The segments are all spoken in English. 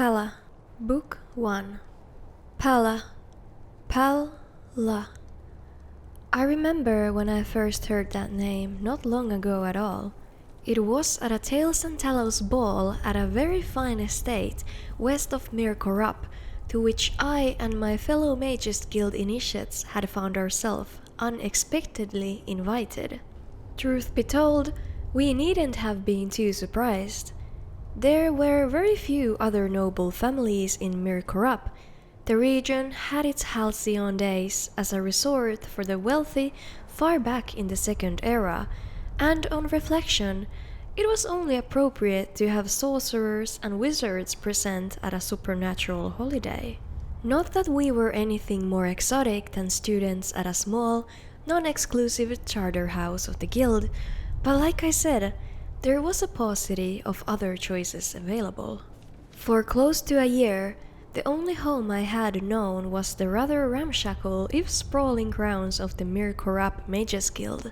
Palla, Book 1. Palla. Palla. I remember when I first heard that name not long ago at all. It was at a Tales and Talos ball at a very fine estate west of Mir Corrup, to which I and my fellow Mages Guild initiates had found ourselves unexpectedly invited. Truth be told, we needn't have been too surprised. There were very few other noble families in Mir Corrup. The region had its halcyon days as a resort for the wealthy far back in the Second Era, and on reflection, it was only appropriate to have sorcerers and wizards present at a supernatural holiday. Not that we were anything more exotic than students at a small, non-exclusive charter house of the guild, but like I said, there was a paucity of other choices available. For close to a year, the only home I had known was the rather ramshackle if sprawling grounds of the Mir Corrup Mages Guild.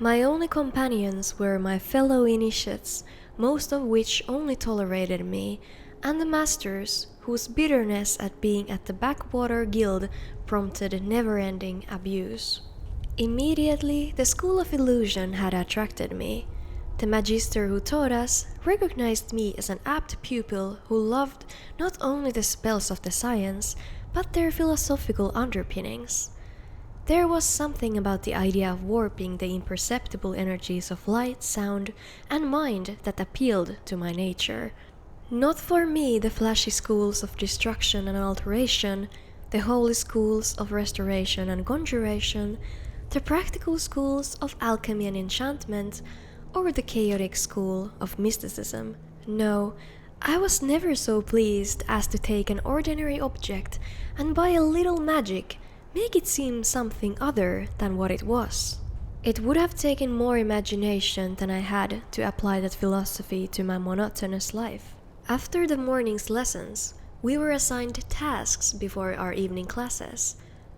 My only companions were my fellow initiates, most of which only tolerated me, and the masters, whose bitterness at being at the backwater guild prompted never-ending abuse. Immediately, the School of Illusion had attracted me. The magister who taught us recognized me as an apt pupil who loved not only the spells of the science, but their philosophical underpinnings. There was something about the idea of warping the imperceptible energies of light, sound, and mind that appealed to my nature. Not for me the flashy schools of destruction and alteration, the holy schools of restoration and conjuration, the practical schools of alchemy and enchantment, or the chaotic school of mysticism. No, I was never so pleased as to take an ordinary object and by a little magic make it seem something other than what it was. It would have taken more imagination than I had to apply that philosophy to my monotonous life. After the morning's lessons, we were assigned tasks before our evening classes.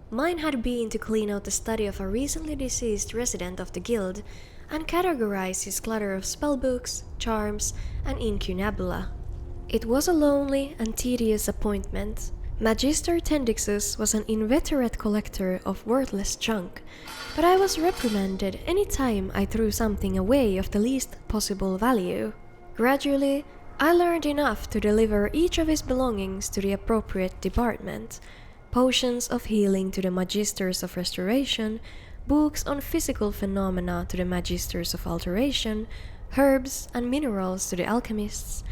Mine had been to clean out the study of a recently deceased resident of the guild and categorize his clutter of spellbooks, charms, and incunabula. It was a lonely and tedious appointment. Magister Tendixus was an inveterate collector of worthless junk, but I was reprimanded any time I threw something away of the least possible value. Gradually, I learned enough to deliver each of his belongings to the appropriate department: potions of healing to the Magisters of Restoration, books on physical phenomena to the Magisters of Alteration, herbs and minerals to the alchemists,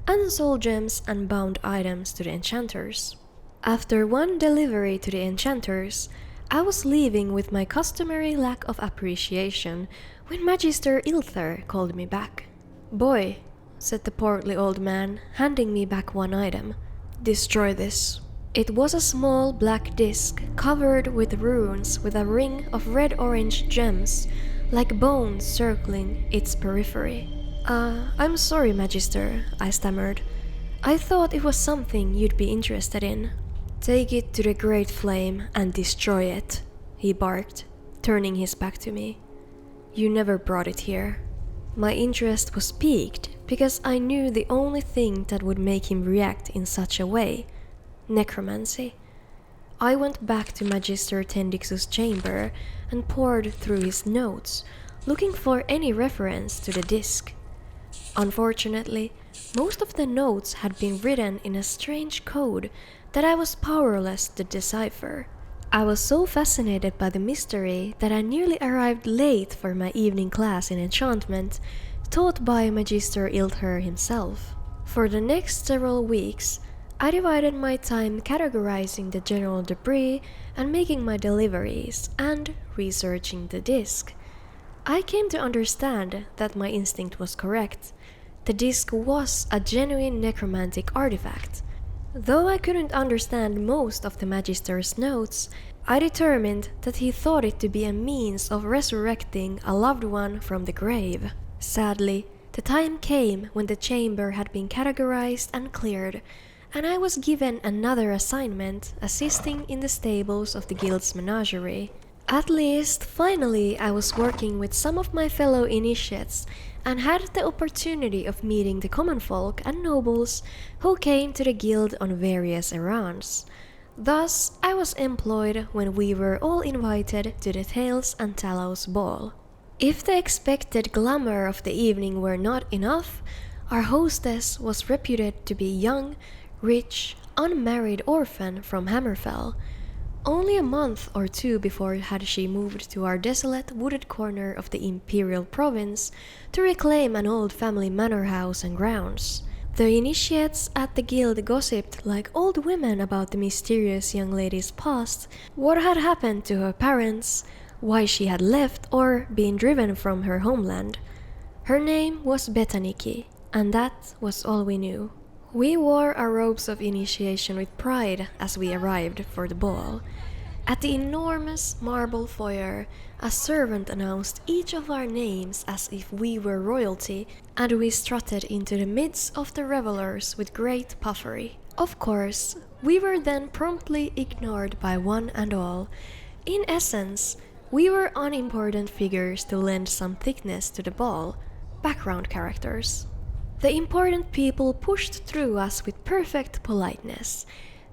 and soul gems and bound items to the enchanters. After one delivery to the enchanters, I was leaving with my customary lack of appreciation when Magister Ilther called me back. "Boy," said the portly old man, handing me back one item, "destroy this." It was a small black disc covered with runes with a ring of red-orange gems, like bones circling its periphery. I'm sorry, Magister," I stammered. "I thought it was something you'd be interested in." "Take it to the Great Flame and destroy it," he barked, turning his back to me. "You never brought it here." My interest was piqued because I knew the only thing that would make him react in such a way: necromancy. I went back to Magister Tendixus' chamber and pored through his notes, looking for any reference to the disc. Unfortunately, most of the notes had been written in a strange code that I was powerless to decipher. I was so fascinated by the mystery that I nearly arrived late for my evening class in enchantment, taught by Magister Ilther himself. For the next several weeks, I divided my time categorizing the general debris and making my deliveries, and researching the disc. I came to understand that my instinct was correct. The disc was a genuine necromantic artifact. Though I couldn't understand most of the Magister's notes, I determined that he thought it to be a means of resurrecting a loved one from the grave. Sadly, the time came when the chamber had been categorized and cleared, and I was given another assignment, assisting in the stables of the guild's menagerie. At least, finally, I was working with some of my fellow initiates, and had the opportunity of meeting the common folk and nobles who came to the guild on various errands. Thus, I was employed when we were all invited to the Tales and Tallows ball. If the expected glamour of the evening were not enough, our hostess was reputed to be young, rich, unmarried orphan from Hammerfell. Only a month or two before had she moved to our desolate wooded corner of the imperial province to reclaim an old family manor house and grounds. The initiates at the guild gossiped like old women about the mysterious young lady's past, what had happened to her parents, why she had left or been driven from her homeland. Her name was Betaniki, and that was all we knew. We wore our robes of initiation with pride as we arrived for the ball. At the enormous marble foyer, a servant announced each of our names as if we were royalty, and we strutted into the midst of the revelers with great puffery. Of course, we were then promptly ignored by one and all. In essence, we were unimportant figures to lend some thickness to the ball, background characters. The important people pushed through us with perfect politeness.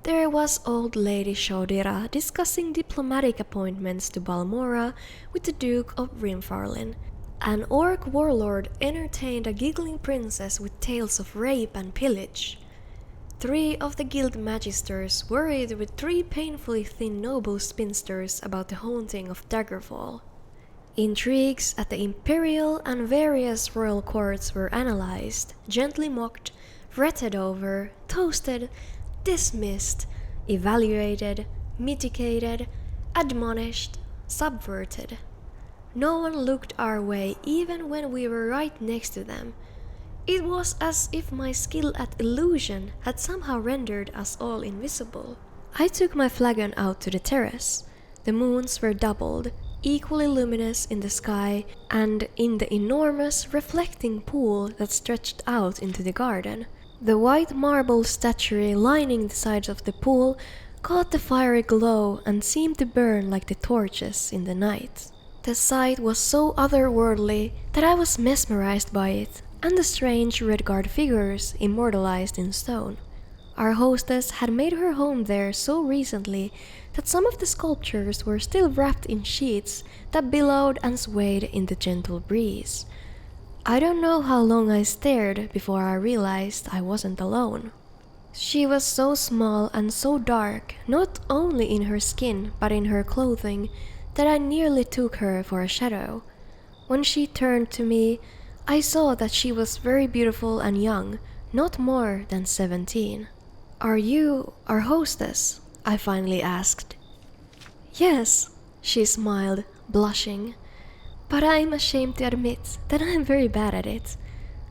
There was old Lady Shaudira discussing diplomatic appointments to Balmora with the Duke of Rimfarlin. An orc warlord entertained a giggling princess with tales of rape and pillage. 3 of the guild magisters worried with 3 painfully thin noble spinsters about the haunting of Daggerfall. Intrigues at the imperial and various royal courts were analyzed, gently mocked, fretted over, toasted, dismissed, evaluated, mitigated, admonished, subverted. No one looked our way even when we were right next to them. It was as if my skill at illusion had somehow rendered us all invisible. I took my flagon out to the terrace. The moons were doubled, equally luminous in the sky and in the enormous reflecting pool that stretched out into the garden. The white marble statuary lining the sides of the pool caught the fiery glow and seemed to burn like the torches in the night. The sight was so otherworldly that I was mesmerized by it and the strange red-guard figures immortalized in stone. Our hostess had made her home there so recently that some of the sculptures were still wrapped in sheets that billowed and swayed in the gentle breeze. I don't know how long I stared before I realized I wasn't alone. She was so small and so dark, not only in her skin but in her clothing, that I nearly took her for a shadow. When she turned to me, I saw that she was very beautiful and young, not more than 17. "Are you our hostess?" I finally asked. "Yes," she smiled, blushing. "But I'm ashamed to admit that I'm very bad at it.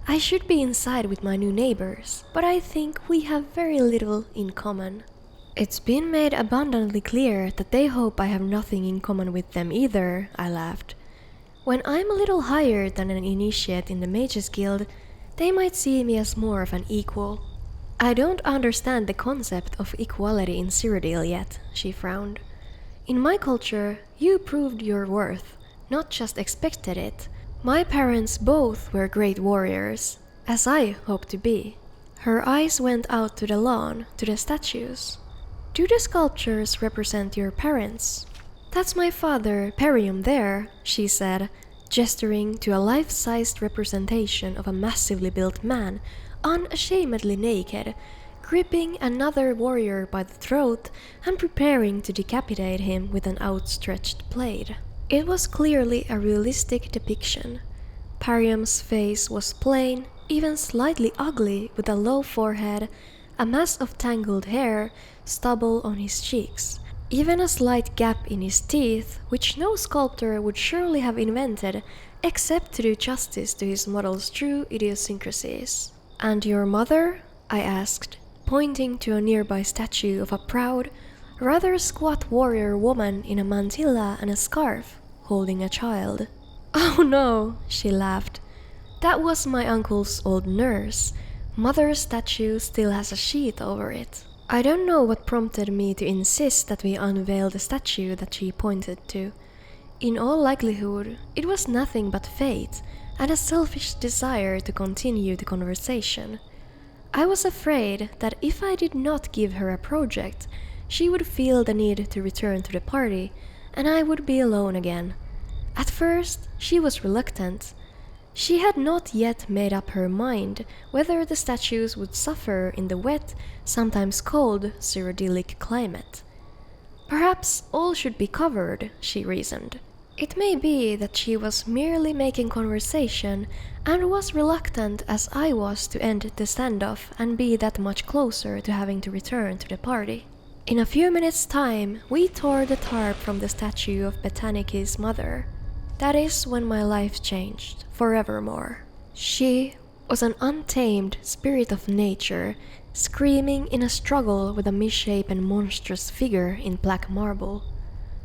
I should be inside with my new neighbors, but I think we have very little in common." "It's been made abundantly clear that they hope I have nothing in common with them either," I laughed. "When I'm a little higher than an initiate in the Mages Guild, they might see me as more of an equal." "I don't understand the concept of equality in Cyrodiil yet," she frowned. "In my culture, you proved your worth, not just expected it. My parents both were great warriors, as I hope to be." Her eyes went out to the lawn, to the statues. "Do the sculptures represent your parents?" "That's my father, Perium, there," she said, gesturing to a life-sized representation of a massively built man, unashamedly naked, gripping another warrior by the throat and preparing to decapitate him with an outstretched blade. It was clearly a realistic depiction. Parium's face was plain, even slightly ugly, with a low forehead, a mass of tangled hair, stubble on his cheeks, even a slight gap in his teeth, which no sculptor would surely have invented except to do justice to his model's true idiosyncrasies. "And your mother?" I asked, pointing to a nearby statue of a proud, rather squat warrior woman in a mantilla and a scarf, holding a child. "Oh no," she laughed. "That was my uncle's old nurse. Mother's statue still has a sheet over it." I don't know what prompted me to insist that we unveil the statue that she pointed to. In all likelihood, it was nothing but fate, and a selfish desire to continue the conversation. I was afraid that if I did not give her a project, she would feel the need to return to the party, and I would be alone again. At first, she was reluctant. She had not yet made up her mind whether the statues would suffer in the wet, sometimes cold, Cyrodiilic climate. Perhaps all should be covered, she reasoned. It may be that she was merely making conversation and was reluctant as I was to end the standoff and be that much closer to having to return to the party. In a few minutes' time, we tore the tarp from the statue of Betaniki's mother. That is when my life changed, forevermore. She was an untamed spirit of nature, screaming in a struggle with a misshapen monstrous figure in black marble.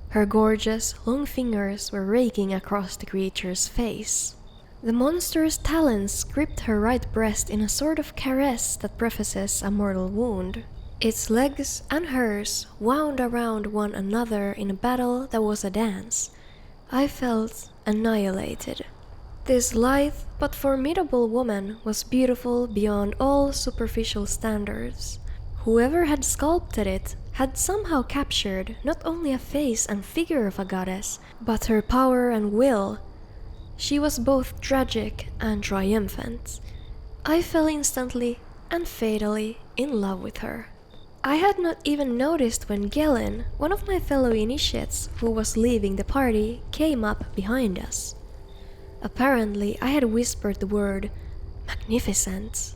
Her gorgeous, long fingers were raking across the creature's face. The monster's talons gripped her right breast in a sort of caress that prefaces a mortal wound. Its legs and hers wound around one another in a battle that was a dance. I felt annihilated. This lithe but formidable woman was beautiful beyond all superficial standards. Whoever had sculpted it had somehow captured not only a face and figure of a goddess, but her power and will. She was both tragic and triumphant. I fell instantly and fatally in love with her. I had not even noticed when Gelen, one of my fellow initiates who was leaving the party, came up behind us. Apparently, I had whispered the word magnificent,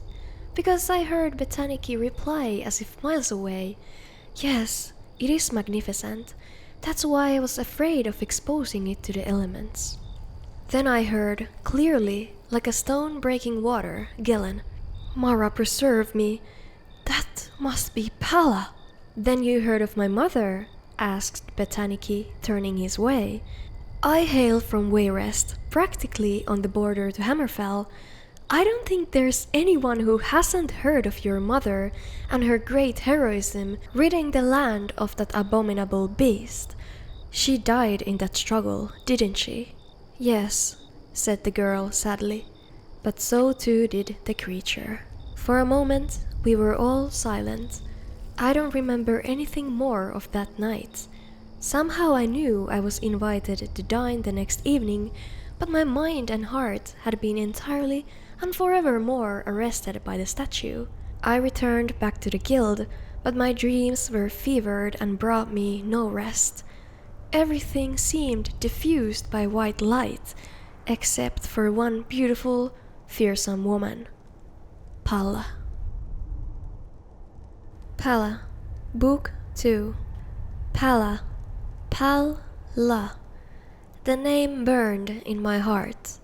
because I heard Betaniki reply as if miles away, "Yes, it is magnificent. That's why I was afraid of exposing it to the elements." Then I heard, clearly, like a stone breaking water, Gelen, "Mara, preserve me. That must be Palla." "Then you heard of my mother?" asked Betaniki, turning his way. "I hail from Wayrest, practically on the border to Hammerfell. I don't think there's anyone who hasn't heard of your mother and her great heroism ridding the land of that abominable beast. She died in that struggle, didn't she?" "Yes," said the girl sadly, "but so too did the creature." For a moment, we were all silent. I don't remember anything more of that night. Somehow I knew I was invited to dine the next evening, but my mind and heart had been entirely and forevermore arrested by the statue. I returned back to the guild, but my dreams were fevered and brought me no rest. Everything seemed diffused by white light, except for one beautiful, fearsome woman. Palla. Palla, Book 2. Palla. Palla. The name burned in my heart.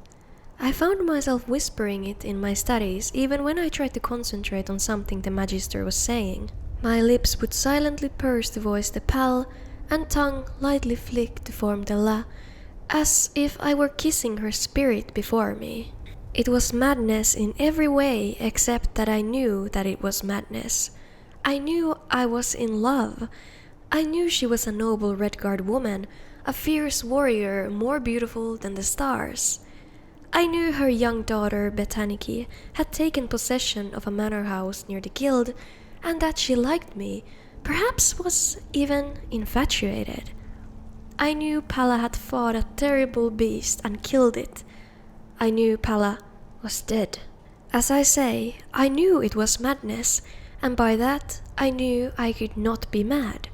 I found myself whispering it in my studies even when I tried to concentrate on something the magister was saying. My lips would silently purse to voice the pal, and tongue lightly flick to form the la, as if I were kissing her spirit before me. It was madness in every way except that I knew that it was madness. I knew I was in love. I knew she was a noble Redguard woman, a fierce warrior more beautiful than the stars. I knew her young daughter Betaniki had taken possession of a manor house near the guild, and that she liked me, perhaps was even infatuated. I knew Palla had fought a terrible beast and killed it. I knew Palla was dead. As I say, I knew it was madness, and by that I knew I could not be mad.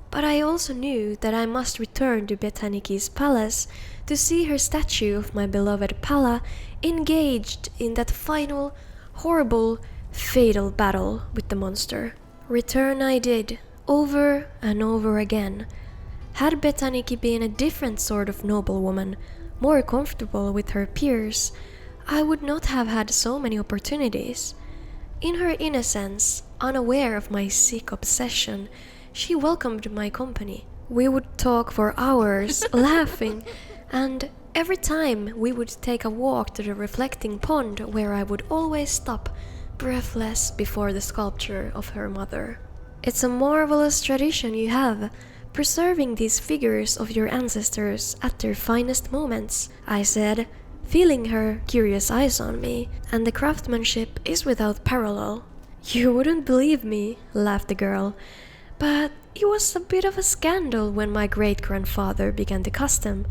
But I also knew that I must return to Betaniki's palace to see her statue of my beloved Palla engaged in that final, horrible, fatal battle with the monster. Return I did, over and over again. Had Betaniki been a different sort of noblewoman, more comfortable with her peers, I would not have had so many opportunities. In her innocence, unaware of my sick obsession, she welcomed my company. We would talk for hours, laughing, and every time we would take a walk to the reflecting pond where I would always stop, breathless before the sculpture of her mother. "It's a marvelous tradition you have, preserving these figures of your ancestors at their finest moments," I said, feeling her curious eyes on me, and the craftsmanship is without parallel. You wouldn't believe me, laughed the girl, but it was a bit of a scandal when my great-grandfather began the custom.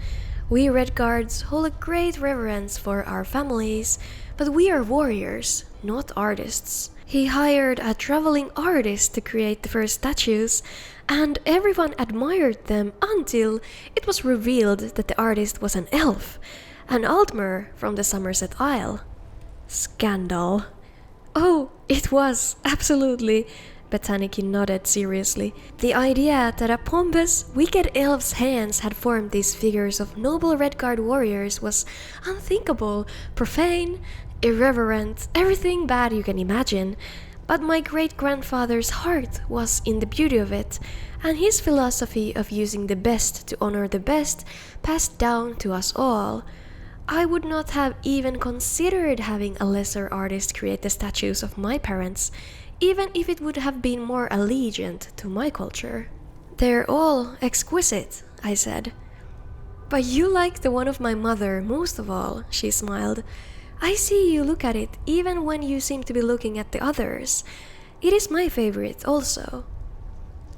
We Redguards hold a great reverence for our families, but we are warriors, not artists. He hired a traveling artist to create the first statues, and everyone admired them until it was revealed that the artist was an elf, an Altmer from the Somerset Isle. Scandal. Oh, it was, absolutely. Botaniki nodded seriously. The idea that a pompous, wicked elf's hands had formed these figures of noble Redguard warriors was unthinkable, profane, irreverent, everything bad you can imagine. But my great-grandfather's heart was in the beauty of it, and his philosophy of using the best to honor the best passed down to us all. I would not have even considered having a lesser artist create the statues of my parents, even if it would have been more allegiant to my culture. They're all exquisite, I said. But you like the one of my mother most of all, she smiled. I see you look at it even when you seem to be looking at the others. It is my favorite also.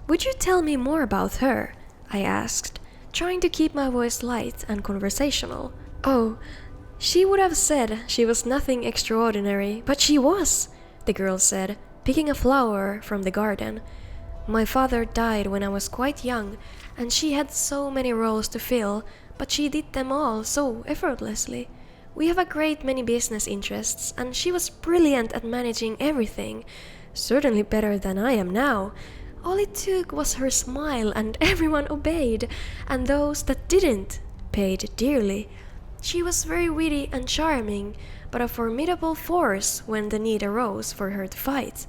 Would you tell me more about her? I asked, trying to keep my voice light and conversational. Oh, she would have said she was nothing extraordinary, but she was, the girl said, picking a flower from the garden. My father died when I was quite young, and she had so many roles to fill, but she did them all so effortlessly. We have a great many business interests, and she was brilliant at managing everything, certainly better than I am now. All it took was her smile, and everyone obeyed, and those that didn't paid dearly. She was very witty and charming, but a formidable force when the need arose for her to fight.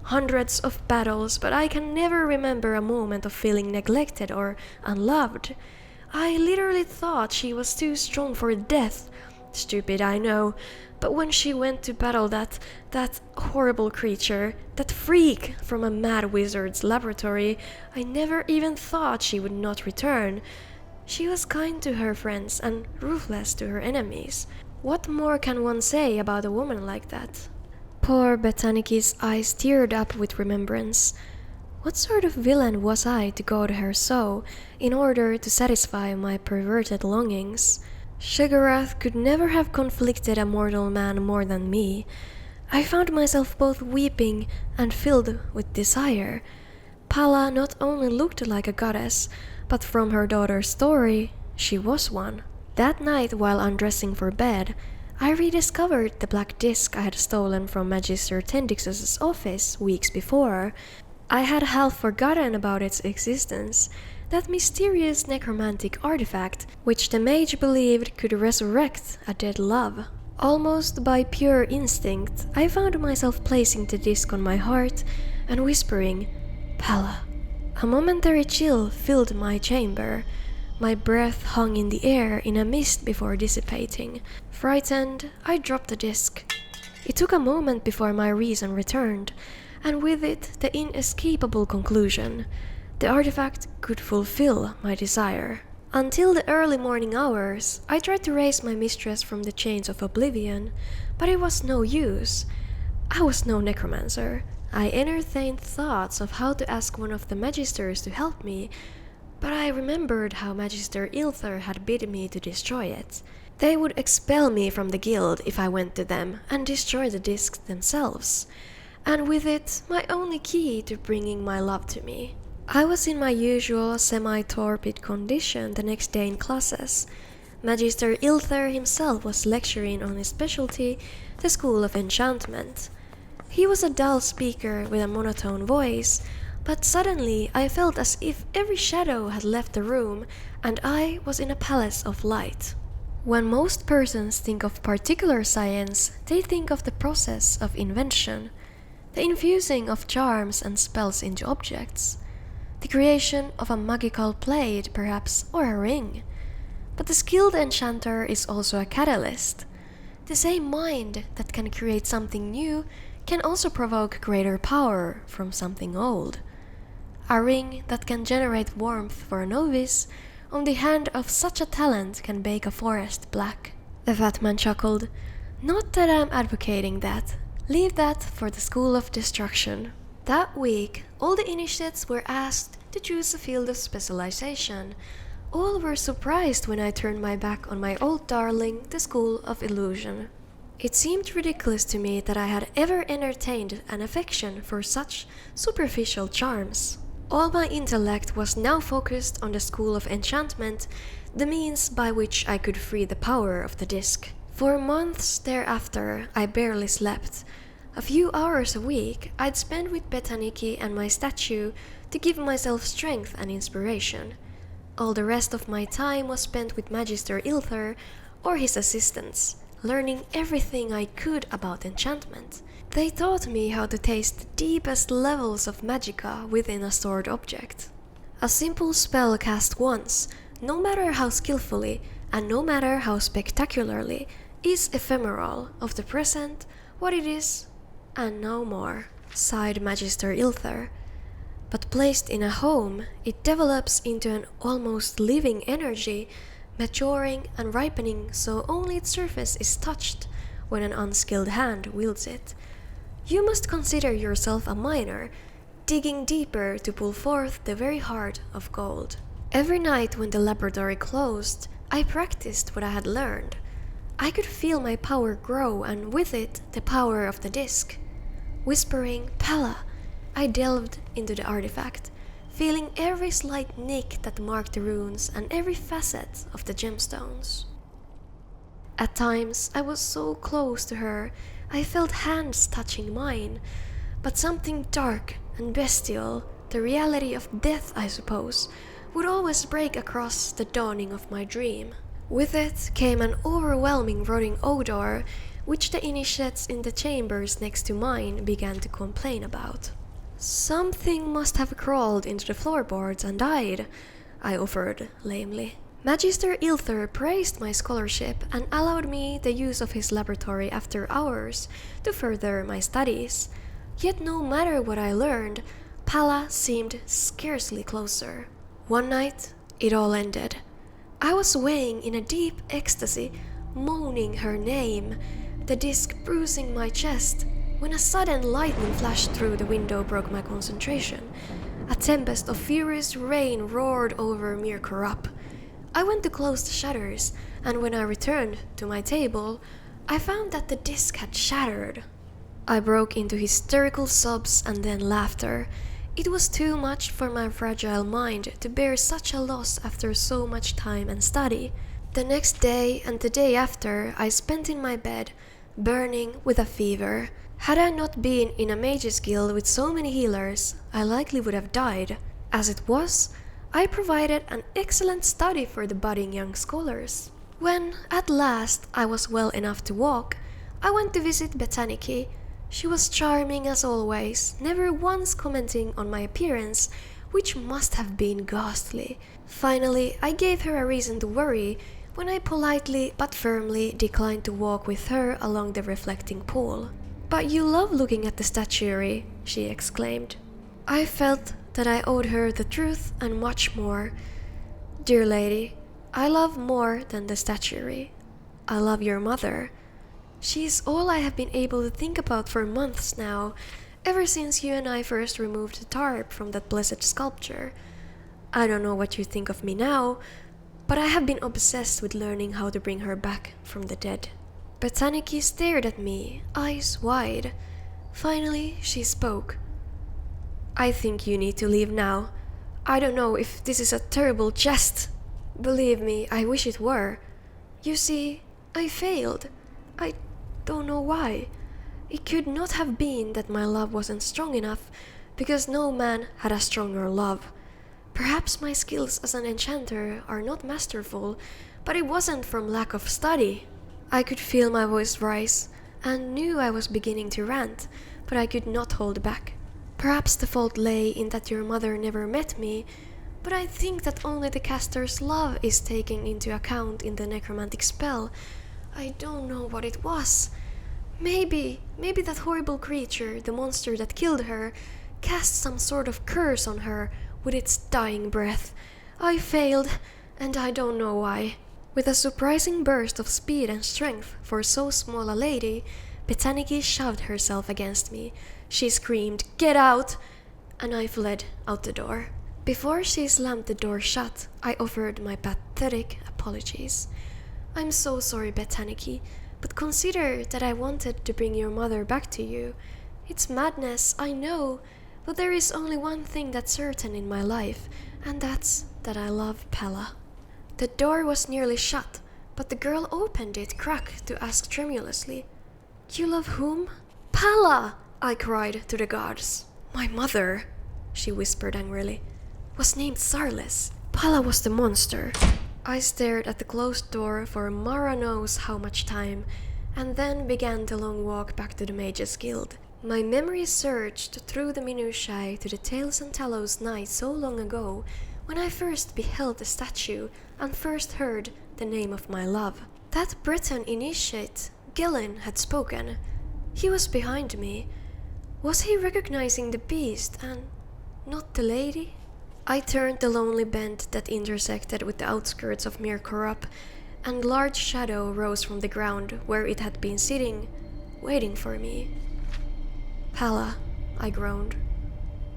Hundreds of battles, but I can never remember a moment of feeling neglected or unloved. I literally thought she was too strong for death. Stupid, I know, but when she went to battle that horrible creature, that freak from a mad wizard's laboratory, I never even thought she would not return. She was kind to her friends and ruthless to her enemies. What more can one say about a woman like that? Poor Botaniki's eyes teared up with remembrance. What sort of villain was I to goad her so, in order to satisfy my perverted longings? Shigarath could never have conflicted a mortal man more than me. I found myself both weeping and filled with desire. Palla not only looked like a goddess, but from her daughter's story, she was one. That night, while undressing for bed, I rediscovered the black disc I had stolen from Magister Tendix's office weeks before. I had half forgotten about its existence, that mysterious necromantic artifact which the mage believed could resurrect a dead love. Almost by pure instinct, I found myself placing the disc on my heart and whispering, "Palla." A momentary chill filled my chamber. My breath hung in the air in a mist before dissipating. Frightened, I dropped the disc. It took a moment before my reason returned, and with it the inescapable conclusion. The artifact could fulfill my desire. Until the early morning hours, I tried to raise my mistress from the chains of oblivion, but it was no use. I was no necromancer. I entertained thoughts of how to ask one of the magisters to help me, but I remembered how Magister Ilther had bid me to destroy it. They would expel me from the guild if I went to them and destroy the discs themselves, and with it my only key to bringing my love to me. I was in my usual semi-torpid condition the next day in classes. Magister Ilther himself was lecturing on his specialty, the School of Enchantment. He was a dull speaker with a monotone voice, but suddenly I felt as if every shadow had left the room and I was in a palace of light. When most persons think of particular science, they think of the process of invention, the infusing of charms and spells into objects, the creation of a magical blade, perhaps, or a ring. But the skilled enchanter is also a catalyst. The same mind that can create something new can also provoke greater power from something old. A ring that can generate warmth for a novice on the hand of such a talent can bake a forest black. The fat man chuckled. Not that I'm advocating that. Leave that for the School of Destruction. That week, all the initiates were asked to choose a field of specialization. All were surprised when I turned my back on my old darling, the School of Illusion. It seemed ridiculous to me that I had ever entertained an affection for such superficial charms. All my intellect was now focused on the School of Enchantment, the means by which I could free the power of the disc. For months thereafter, I barely slept. A few hours a week I'd spend with Betaniki and my statue to give myself strength and inspiration. All the rest of my time was spent with Magister Ilther or his assistants, learning everything I could about enchantment. They taught me how to taste the deepest levels of magicka within a stored object. A simple spell cast once, no matter how skillfully and no matter how spectacularly, is ephemeral of the present, what it is, and no more, sighed Magister Ilther. But placed in a home, it develops into an almost living energy, maturing and ripening so only its surface is touched when an unskilled hand wields it. You must consider yourself a miner, digging deeper to pull forth the very heart of gold. Every night when the laboratory closed, I practiced what I had learned. I could feel my power grow and with it the power of the disc. Whispering Palla, I delved into the artifact, feeling every slight nick that marked the runes and every facet of the gemstones. At times I was so close to her, I felt hands touching mine, but something dark and bestial, the reality of death I suppose, would always break across the dawning of my dream. With it came an overwhelming rotting odor, which the initiates in the chambers next to mine began to complain about. Something must have crawled into the floorboards and died, I offered lamely. Magister Ilther praised my scholarship and allowed me the use of his laboratory after hours to further my studies. Yet no matter what I learned, Palla seemed scarcely closer. One night, it all ended. I was swaying in a deep ecstasy, moaning her name, the disc bruising my chest, when a sudden lightning flash through the window broke my concentration. A tempest of furious rain roared over Mir Corrupt. I went to close the shutters, and when I returned to my table, I found that the disc had shattered. I broke into hysterical sobs and then laughter. It was too much for my fragile mind to bear such a loss after so much time and study. The next day and the day after I spent in my bed, burning with a fever. Had I not been in a mage's guild with so many healers, I likely would have died. As it was, I provided an excellent study for the budding young scholars. When, at last, I was well enough to walk, I went to visit Betaniki. She was charming as always, never once commenting on my appearance, which must have been ghastly. Finally, I gave her a reason to worry when I politely but firmly declined to walk with her along the reflecting pool. "But you love looking at the statuary," she exclaimed. I felt that I owed her the truth and much more. "Dear lady, I love more than the statuary. I love your mother. She is all I have been able to think about for months now, ever since you and I first removed the tarp from that blessed sculpture. I don't know what you think of me now, but I have been obsessed with learning how to bring her back from the dead." Betaniki stared at me, eyes wide. Finally, she spoke. "I think you need to leave now. I don't know if this is a terrible jest. Believe me, I wish it were. You see, I failed. I don't know why. It could not have been that my love wasn't strong enough, because no man had a stronger love. Perhaps my skills as an enchanter are not masterful, but it wasn't from lack of study." I could feel my voice rise, and knew I was beginning to rant, but I could not hold back. "Perhaps the fault lay in that your mother never met me, but I think that only the caster's love is taken into account in the necromantic spell. I don't know what it was. Maybe that horrible creature, the monster that killed her, cast some sort of curse on her with its dying breath. I failed, and I don't know why." With a surprising burst of speed and strength for so small a lady, Betaniki shoved herself against me. She screamed, "Get out!" and I fled out the door. Before she slammed the door shut, I offered my pathetic apologies. "I'm so sorry, Betaniki, but consider that I wanted to bring your mother back to you. It's madness, I know, but there is only one thing that's certain in my life, and that's that I love Palla." The door was nearly shut, but the girl opened it crack to ask tremulously, "You love whom?" "Palla!" I cried to the gods. "My mother," she whispered angrily, "was named Sarles. Palla was the monster." I stared at the closed door for Mara knows how much time, and then began the long walk back to the Mages Guild. My memory surged through the minutiae to the Tales and Tallows night so long ago, when I first beheld the statue and first heard the name of my love. That Breton initiate, Gillen, had spoken. He was behind me. Was he recognizing the beast and not the lady? I turned the lonely bend that intersected with the outskirts of Mir Corrup, and large shadow rose from the ground where it had been sitting, waiting for me. "Palla," I groaned.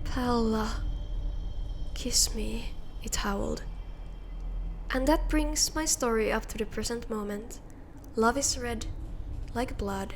"Palla. Kiss me," it howled. And that brings my story up to the present moment. Love is red, like blood.